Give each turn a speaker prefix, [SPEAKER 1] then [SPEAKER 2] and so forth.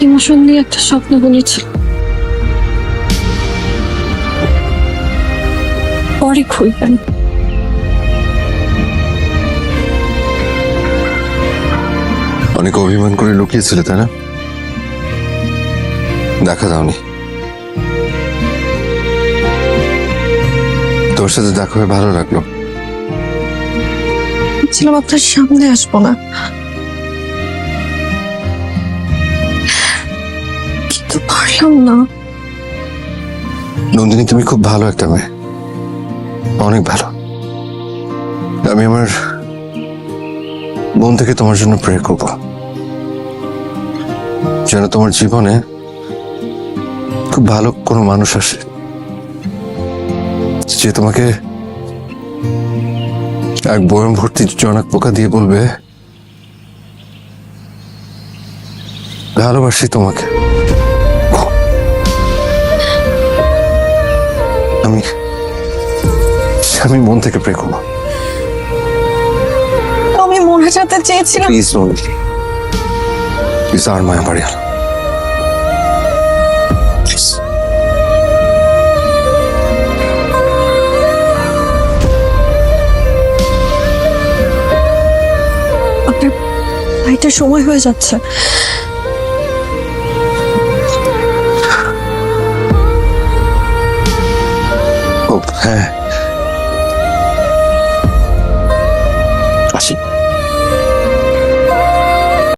[SPEAKER 1] Emotion নিয়ে একটা স্বপ্ন বলেছিল, পরে খুলবেন।
[SPEAKER 2] অনেক অভিমান করে লুকিয়েছিলে তাই না? দেখা দাওনি। তোর সাথে দেখা হয়ে ভালো লাগলো।
[SPEAKER 1] ছিলাম আপনার সামনে আসবো না, কিন্তু পারলাম না।
[SPEAKER 2] নন্দিনী, তুমি খুব ভালো একটা মেয়ে, অনেক ভালো। আমি আমার মন থেকে তোমার জন্য প্রে করব, যেন তোমার জীবনে খুব ভালো কোনো মানুষ আসে, যে তোমাকে এক বয়ম ভর্তি জনক পোকা দিয়ে বলবে ভালোবাসি তোমাকে। আমি আমি মন থেকে প্রে করবো।
[SPEAKER 1] আমি মোনাজাতে চেয়েছিলাম।
[SPEAKER 2] প্লিজ নন্দিনী, প্লিজ আর মায়া বাড়ি আলো।
[SPEAKER 1] আপনার ফ্লাইটের সময় হয়ে যাচ্ছে।